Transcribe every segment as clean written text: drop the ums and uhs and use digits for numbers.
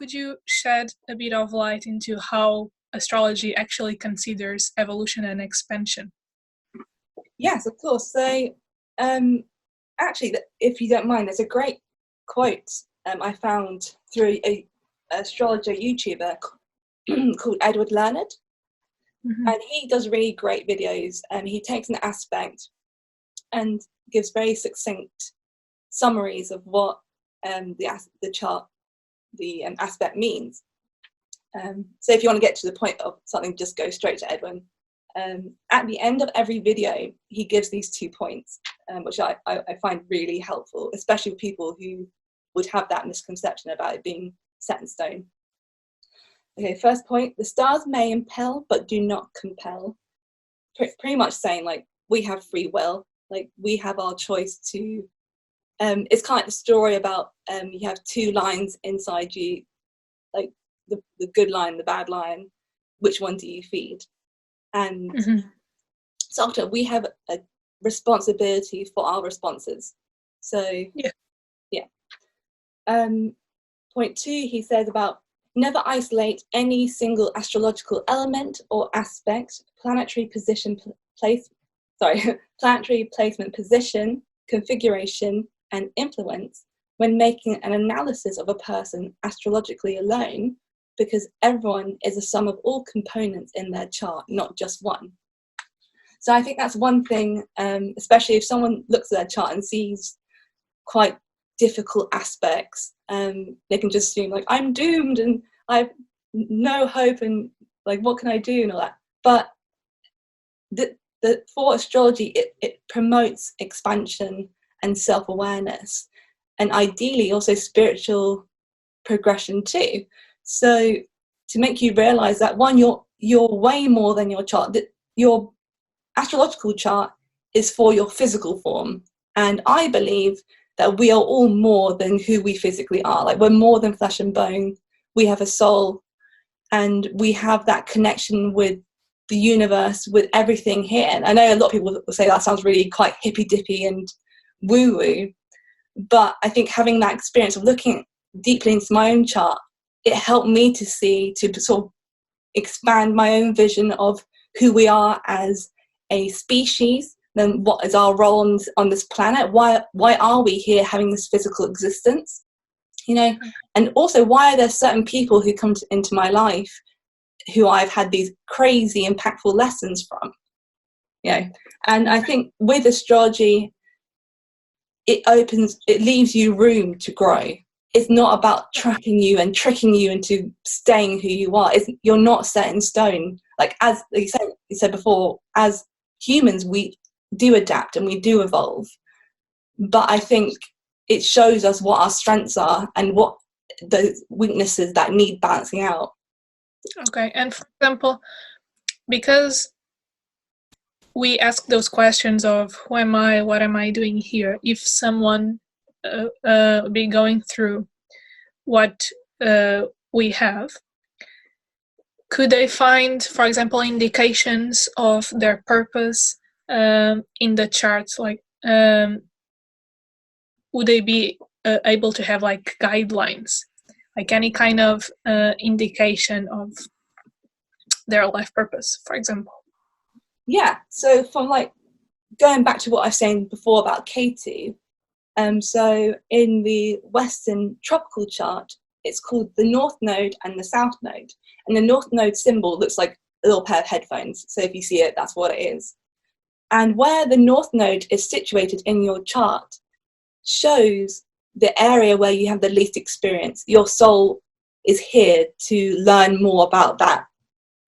could you shed a bit of light into how astrology actually considers evolution and expansion? Yes, of course. So, actually, if you don't mind, there's a great quote I found through a astrologer YouTuber called Edward Leonard, and he does really great videos. He takes an aspect and gives very succinct summaries of what the chart, the aspect means. So if you want to get to the point of something, just go straight to Edwin. At the end of every video, he gives these 2 points, which I find really helpful, especially with people who would have that misconception about it being set in stone. Okay, first point, the stars may impel but do not compel. Pretty much saying, like, we have free will, like we have our choice to, it's kind of like the story about you have 2 lions inside you, like the good lion, the bad lion, which one do you feed? And so often we have a responsibility for our responses. So yeah. Point 2, he says about never isolate any single astrological element or aspect, planetary placement, position, configuration, and influence when making an analysis of a person astrologically alone, because everyone is a sum of all components in their chart, not just one. So I think that's one thing, especially if someone looks at their chart and sees quite difficult aspects, they can just assume, like, I'm doomed and I have no hope and, like, what can I do and all that. But for astrology, it promotes expansion and self-awareness, and ideally also spiritual progression too. So to make you realize that, one, you're way more than your chart. That your astrological chart is for your physical form, and I believe that we are all more than who we physically are. Like, we're more than flesh and bone. We have a soul, and we have that connection with the universe, with everything here. And I know a lot of people will say that sounds really quite hippy-dippy and woo-woo, but I think having that experience of looking deeply into my own chart, it helped me to sort of expand my own vision of who we are as a species, then what is our role on this planet, why are we here having this physical existence, and also why are there certain people who come into my life who I've had these crazy impactful lessons from, and I think with astrology, it leaves you room to grow. It's not about trapping you and tricking you into staying who you are. You're not set in stone. Like, as you said before, as humans, we do adapt and we do evolve. But I think it shows us what our strengths are and what the weaknesses that need balancing out. Okay, and for example, because we ask those questions of who am I, what am I doing here, if someone be going through what we have, could they find, for example, indications of their purpose in the charts? Like, would they be able to have, like, guidelines, like any kind of indication of their life purpose, for example? Yeah, so from, like, going back to what I was saying before about K2, so in the Western tropical chart, it's called the North Node and the South Node. And the North Node symbol looks like a little pair of headphones. So if you see it, that's what it is. And where the North Node is situated in your chart shows the area where you have the least experience. Your soul is here to learn more about that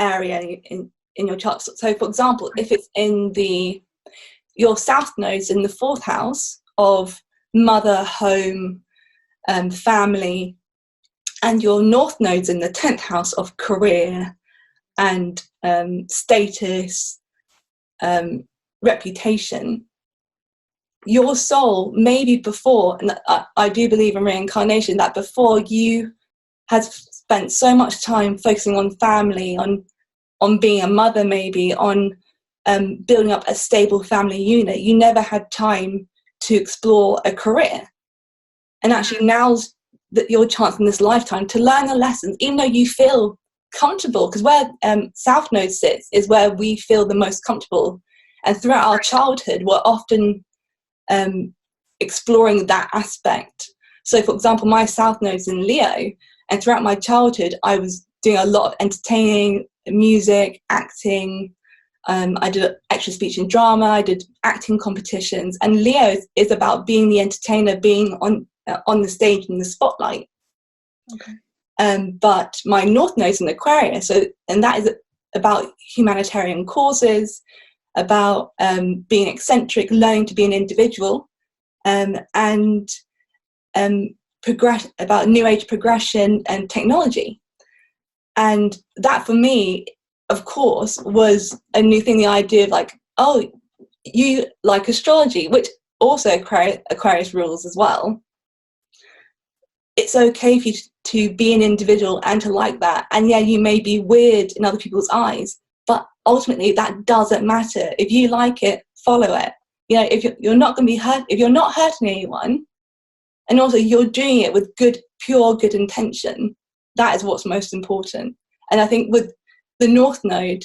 area in your chart. So for example, if it's in your South Node's in the 4th house of mother, home, family, and your North Node's in the 10th house of career and status, reputation, your soul, maybe before, and I do believe in reincarnation, that before you had spent so much time focusing on family, on being a mother, maybe on building up a stable family unit, you never had time to explore a career. And actually now's your chance in this lifetime to learn the lessons, even though you feel comfortable, because where South Node sits is where we feel the most comfortable. And throughout our childhood, we're often exploring that aspect. So, for example, my South Node's in Leo, and throughout my childhood, I was doing a lot of entertaining, music, acting. I did extra speech and drama. I did acting competitions. And Leo is about being the entertainer, being on the stage in the spotlight. Okay. But my North Node's in Aquarius, and that is about humanitarian causes, about being eccentric, learning to be an individual, and about new age progression and technology. And that for me, of course, was a new thing, the idea of like, oh, you like astrology, which also Aquarius rules as well. It's okay for you to be an individual and to like that. And yeah, you may be weird in other people's eyes, but ultimately that doesn't matter. If you like it, follow it. You know, if you're not going to be hurt, if you're not hurting anyone, and also you're doing it with pure good intention, that is what's most important. And I think with the North Node,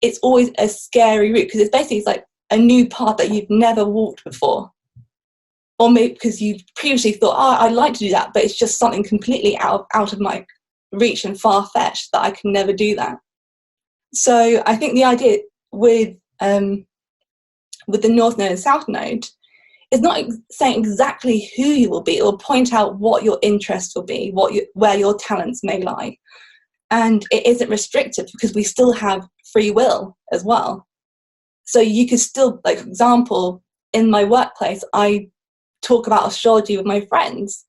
it's always a scary route, because it's like a new path that you've never walked before. Or maybe because you previously thought, oh, I'd like to do that, but it's just something completely out of my reach and far-fetched that I can never do that. So I think the idea with the North Node and South Node is not saying exactly who you will be. It will point out what your interests will be, where your talents may lie. And it isn't restrictive, because we still have free will as well. So you could still, like, for example, in my workplace, I talk about astrology with my friends,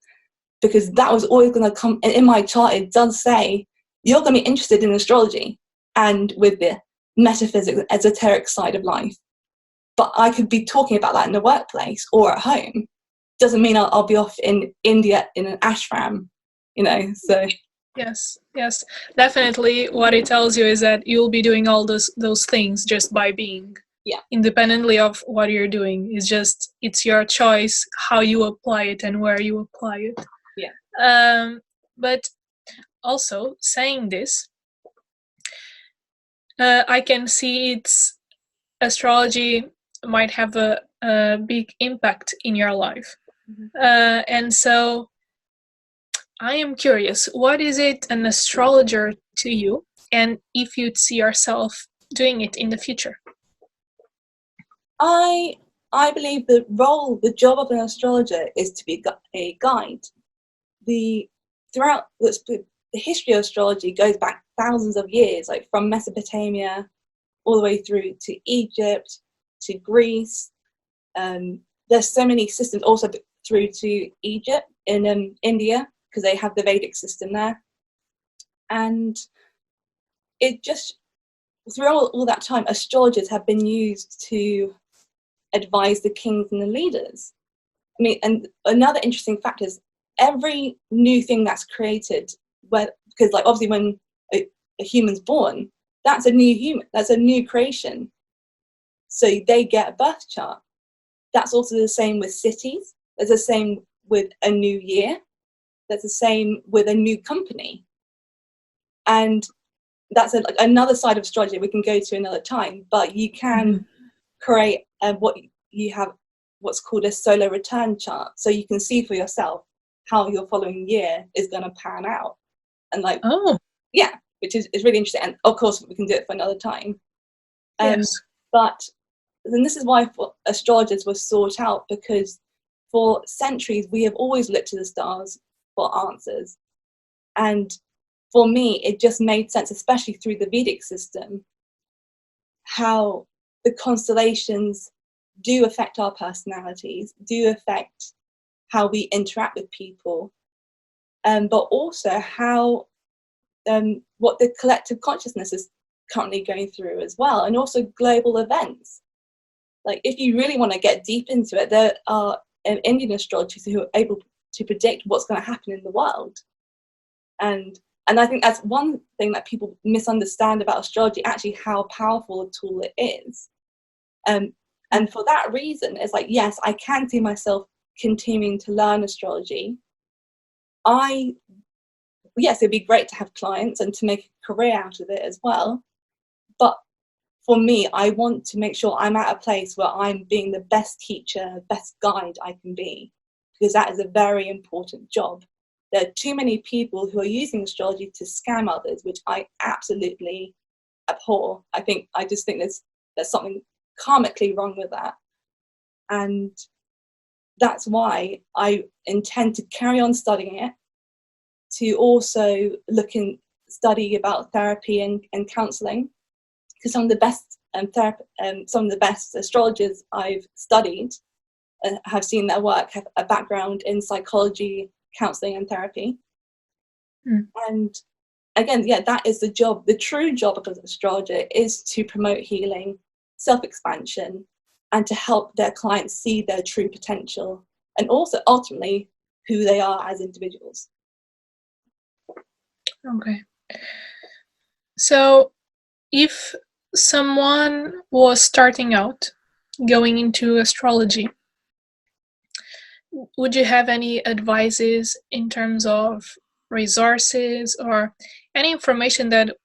because that was always going to come. And in my chart, it does say you're going to be interested in astrology and with the metaphysics, esoteric side of life. But I could be talking about that in the workplace or at home. Doesn't mean I'll be off in India in an ashram, you know. So yes, definitely. What it tells you is that you'll be doing all those things just by being. Yeah. Independently of what you're doing. It's your choice how you apply it and where you apply it. Yeah. But also saying this, I can see astrology might have a big impact in your life. Mm-hmm. And so I am curious, what is it an astrologer to you, and if you'd see yourself doing it in the future? I believe the job of an astrologer is to be a guide. Throughout the history of astrology goes back thousands of years, like from Mesopotamia all the way through to Egypt, to Greece. There's so many systems also through to Egypt in India, because they have the Vedic system there. And it just, throughout all that time, astrologers have been used to advise the kings and the leaders. I mean, and another interesting fact is every new thing that's created, because like obviously when a human's born, that's a new human, that's a new creation. So they get a birth chart. That's also the same with cities. It's the same with a new year. That's the same with a new company. And that's another side of astrology we can go to another time. But you can create what's called a solar return chart, so you can see for yourself how your following year is going to pan out. And which is really interesting. And of course we can do it for another time. Yes. But then this is why astrologers were sought out, because for centuries we have always looked to the stars for answers. And for me, it just made sense, especially through the Vedic system, how the constellations do affect our personalities, do affect how we interact with people, but also how what the collective consciousness is currently going through as well, and also global events. Like, if you really want to get deep into it, there are Indian astrologers who are able to predict what's going to happen in the world. And I think that's one thing that people misunderstand about astrology, actually how powerful a tool it is. And for that reason, it's like, yes, I can see myself continuing to learn astrology, yes, it'd be great to have clients and to make a career out of it as well. But for me, I want to make sure I'm at a place where I'm being the best teacher, best guide I can be, because that is a very important job. There are too many people who are using astrology to scam others, which I absolutely abhor. I just think there's something karmically wrong with that. And that's why I intend to carry on studying it, to also study about therapy and counselling, because some of the best some of the best astrologers I've studied have seen their work have a background in psychology, counselling and therapy. And again, yeah, that is the job. The true job of an astrologer is to promote healing, self-expansion, and to help their clients see their true potential, and also ultimately who they are as individuals. Okay. So if someone was starting out going into astrology, would you have any advices in terms of resources or any information that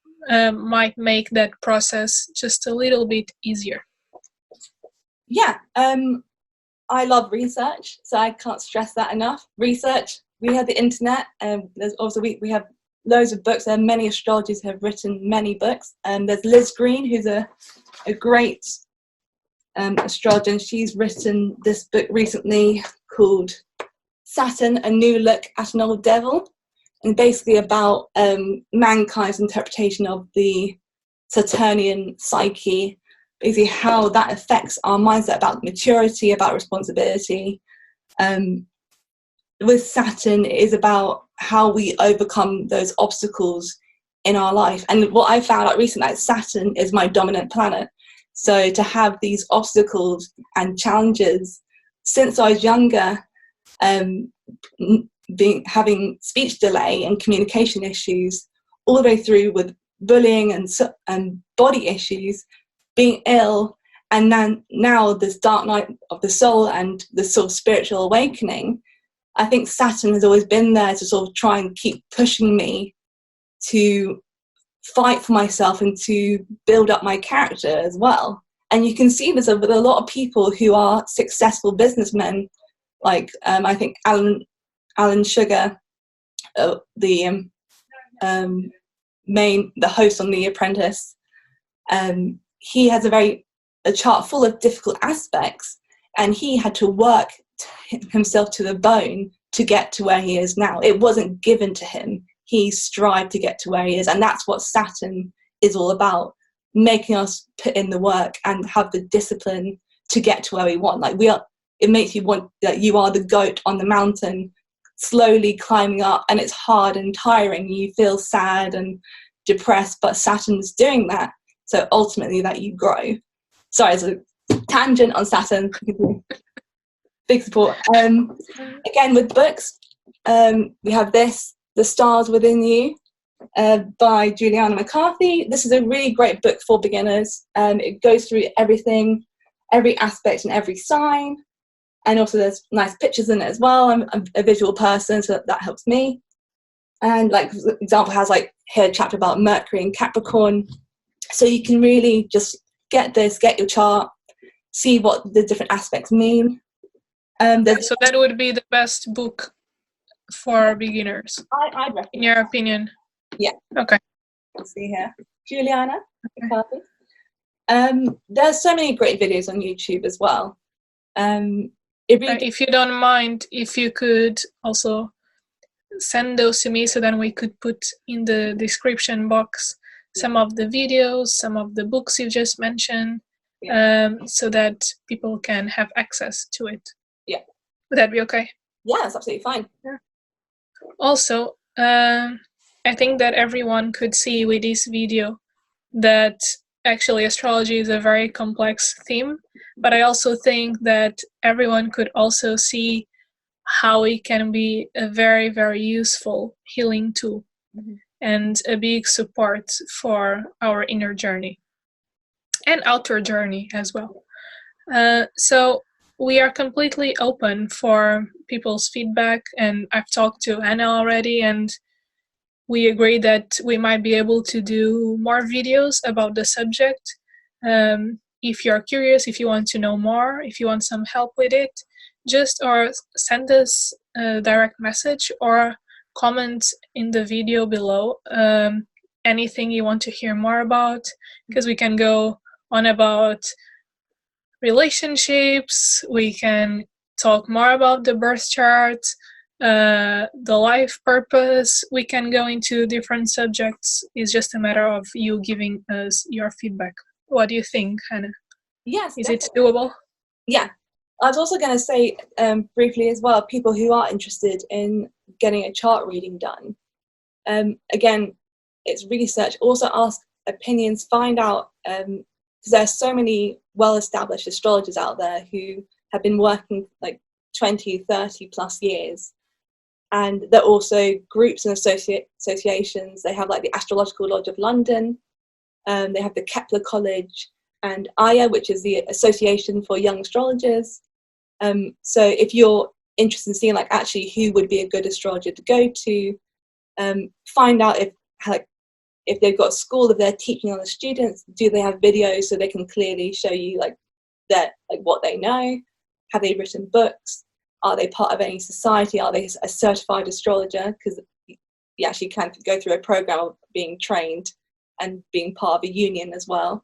might make that process just a little bit easier? Yeah, I love research, so I can't stress that enough. Research, we have the internet, and there's also we have loads of books. There are many astrologers who have written many books. There's Liz Green, who's a great astrologer, and she's written this book recently called Saturn, A New Look at an Old Devil, and basically about mankind's interpretation of the Saturnian psyche, basically how that affects our mindset about maturity, about responsibility. With Saturn, it is about how we overcome those obstacles in our life. And what I found out recently, that Saturn is my dominant planet. So to have these obstacles and challenges since I was younger, having speech delay and communication issues, all the way through with bullying and body issues, being ill, and then now this dark night of the soul and this sort of spiritual awakening, I think Saturn has always been there to sort of try and keep pushing me to fight for myself and to build up my character as well. And you can see this with a lot of people who are successful businessmen, like I think Alan Sugar, the host on The Apprentice. He has a chart full of difficult aspects, and he had to work himself to the bone to get to where he is now. It wasn't given to him. He strived to get to where he is, and that's what Saturn is all about, making us put in the work and have the discipline to get to where we want. Like it makes you want that you are the goat on the mountain, slowly climbing up, and it's hard and tiring. You feel sad and depressed, but Saturn's doing that, so ultimately that you grow. Sorry, it's a tangent on Saturn. Big support. Again, with books, we have The Stars Within You by Juliana McCarthy. This is a really great book for beginners. It goes through everything, every aspect and every sign, and also there's nice pictures in it as well. I'm a visual person, so that helps me. And like, for example, has like here a chapter about Mercury and Capricorn, so you can really just get your chart, see what the different aspects mean. So that would be the best book for beginners, I'd recommend, in your opinion? Yeah. Okay. Let's see here. Juliana McCarthy. There's so many great videos on YouTube as well. If you don't mind, if you could also send those to me, so then we could put in the description box some of the videos, some of the books you just mentioned, so that people can have access to it. Yeah. Would that be okay? Yeah, that's absolutely fine. Yeah. Also, I think that everyone could see with this video that actually astrology is a very complex theme, but I also think that everyone could also see how it can be a very, very useful healing tool, and a big support for our inner journey and outer journey as well. So we are completely open for people's feedback, and I've talked to Hannah already, and we agreed that we might be able to do more videos about the subject. If you're curious, if you want to know more, if you want some help with it, just or send us a direct message or comment in the video below anything you want to hear more about, because we can go on about relationships, we can talk more about the birth chart, the life purpose, we can go into different subjects. It's just a matter of you giving us your feedback. What do you think, Hannah? Yes, is definitely. it doable? Yeah. I was also going to say briefly as well, people who are interested in getting a chart reading done, again, it's research. Also ask opinions, find out, because there's so many well-established astrologers out there who have been working like 20, 30 plus years. And they're also groups and associations. They have like the Astrological Lodge of London, they have the Kepler College, and AYA, which is the Association for Young Astrologers. So if you're interested in seeing like actually who would be a good astrologer to go to, find out if they've got a school, if they're teaching on the students, do they have videos so they can clearly show you like what they know? Have they written books? Are they part of any society? Are they a certified astrologer? Because you actually can go through a program of being trained and being part of a union as well.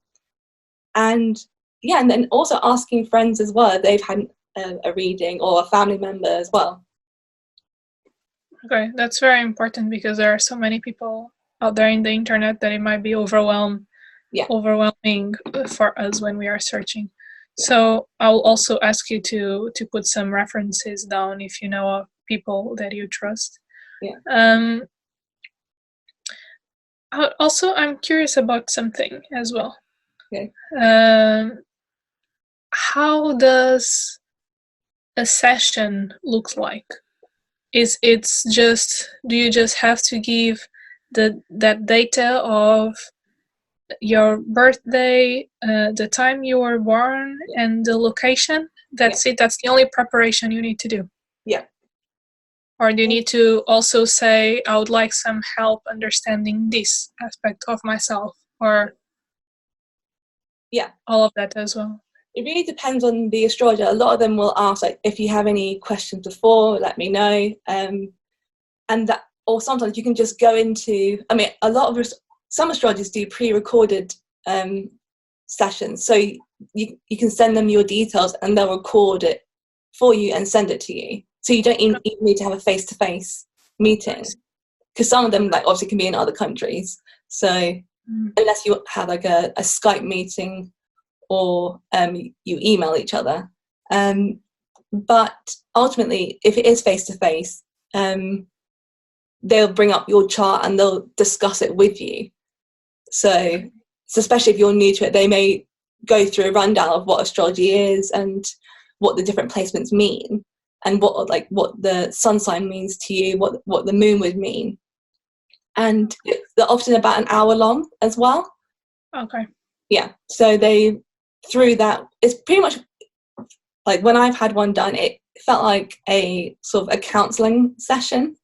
And yeah, and then also asking friends as well if they've had a reading, or a family member as well. Okay, that's very important, because there are so many people out there in the internet that it might be overwhelming for us when we are searching. So I'll also ask you to put some references down if you know of people that you trust. Yeah. Also, I'm curious about something as well. Okay. How does a session look like? Do you just have to give that data of your birthday, the time you were born, and the location? That's it? That's the only preparation you need to do? Yeah. Or do you need to also say, I would like some help understanding this aspect of myself, or all of that as well? It really depends on the astrologer. A lot of them will ask, like, if you have any questions before, let me know. And that, or sometimes you can just go into, I mean, some astrologers do pre-recorded sessions. So you can send them your details and they'll record it for you and send it to you. So you don't even need to have a face-to-face meeting. Because some of them, like, obviously can be in other countries. So unless you have like a Skype meeting, or you email each other. But ultimately, if it is face-to-face, they'll bring up your chart and they'll discuss it with you. So especially if you're new to it, they may go through a rundown of what astrology is and what the different placements mean, and what the sun sign means to you, what the moon would mean. And they're often about an hour long as well. Okay. Yeah, so through that, it's pretty much like when I've had one done, it felt like a sort of a counselling session.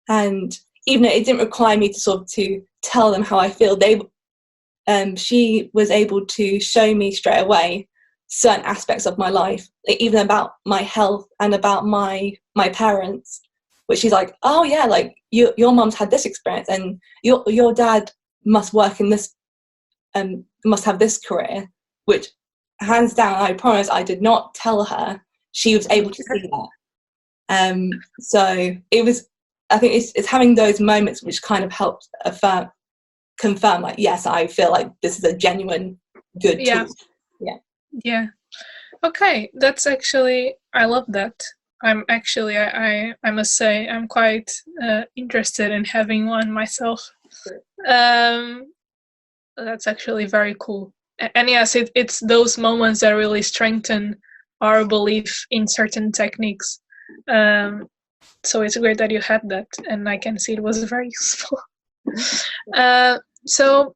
And even though it didn't require me to tell them how I feel, she was able to show me straight away certain aspects of my life, like even about my health and about my parents, which she's like, oh yeah, like your mum's had this experience, and your dad must work in this, must have this career, which hands down, I promise I did not tell her. She was able to see that. So it was, I think it's having those moments which kind of helped confirm, like, yes, I feel like this is a genuine good tool. Yeah. Okay, that's actually, I love that. I'm actually, I must say, I'm quite interested in having one myself. That's actually very cool. And yes, it's those moments that really strengthen our belief in certain techniques. So it's great that you had that, and I can see it was very useful. So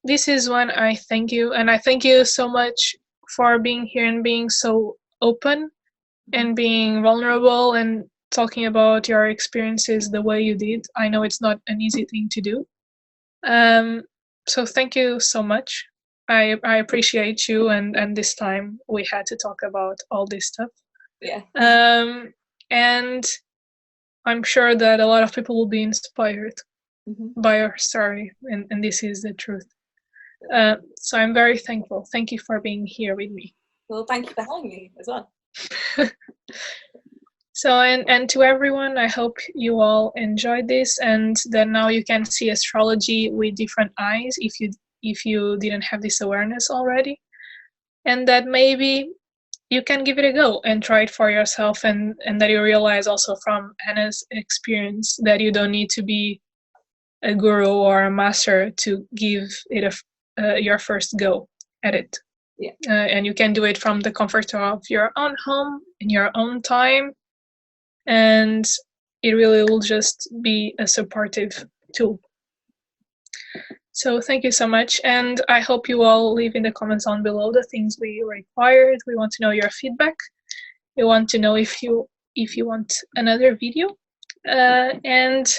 this is when I thank you, and I thank you so much for being here and being so open and being vulnerable and talking about your experiences the way you did. I know it's not an easy thing to do. So thank you so much. I appreciate you, and this time we had to talk about all this stuff. Yeah. And I'm sure that a lot of people will be inspired by your story, and this is the truth. So I'm very thankful. Thank you for being here with me. Well, thank you for having me as well. So, and to everyone, I hope you all enjoyed this, and that now you can see astrology with different eyes if you didn't have this awareness already, and that maybe you can give it a go and try it for yourself, and that you realize also from Hannah's experience that you don't need to be a guru or a master to give it your first go at it. Yeah. And you can do it from the comfort of your own home in your own time, and it really will just be a supportive tool. So thank you so much, and I hope you all leave in the comments down below the things we required. We want to know your feedback. We want to know if you want another video, and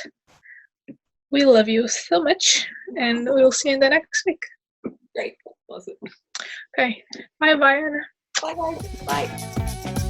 we love you so much, and we'll see you in the next week. Great. Awesome. Okay. Bye, Anna. Bye, guys. Bye.